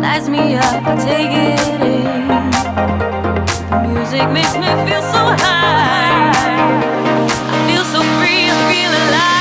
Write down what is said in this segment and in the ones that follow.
Lights me up, I take it in. The music makes me feel so high. I feel so free, I feel alive.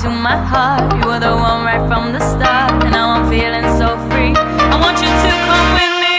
To my heart, you were the one right from the start, and now I'm feeling so free. I want you to come with me.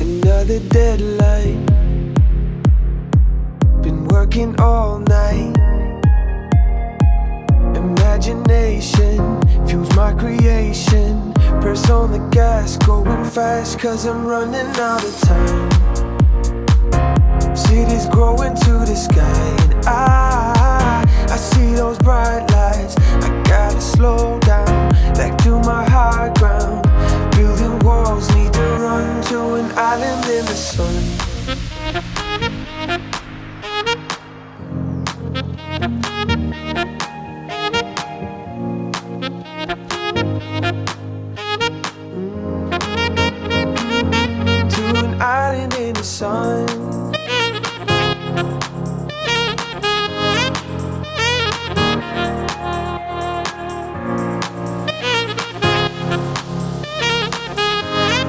Another deadline. Been working all night. Imagination fuels my creation. Press on the gas, going fast, 'cause I'm running out of time. Cities growing to the sky, and I see those bright lights. I gotta slow down, back to my high ground. Building walls, need to run to an island in the sun. To an island in the sun.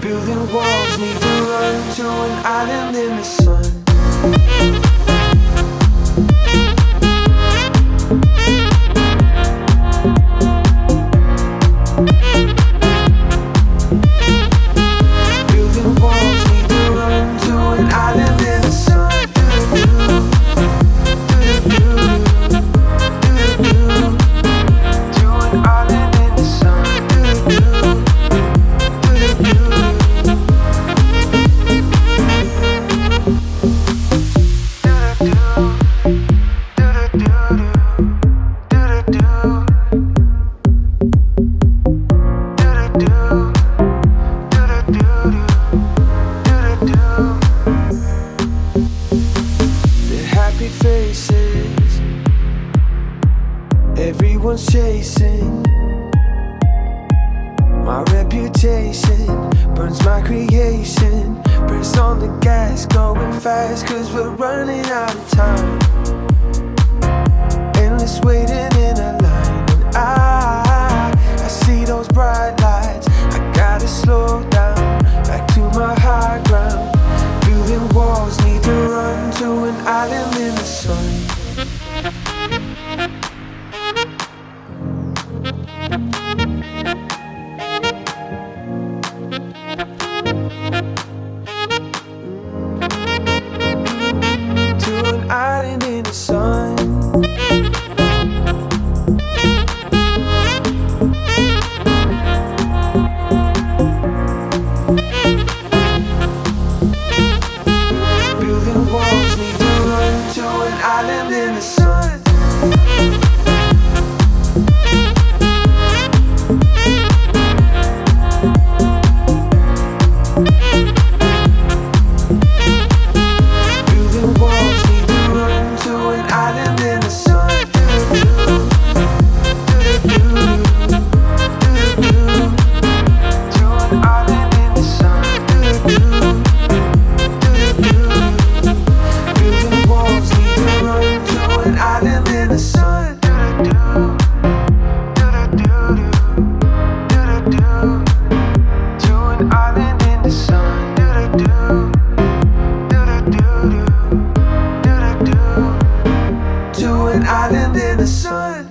Building walls, need to run to an island in the sun. Building walls, need to run to an island in the sun. To an island in the sun. Faces, everyone's chasing my reputation, burns my creation. Press on the gas, going fast, 'cause we're running out of time. Endless waiting in a line, and I see those bright lights. I gotta slow down, back to my high ground. Building walls, need to run to an island in the sun. the sun. To an island in the sun. To an island in the sun.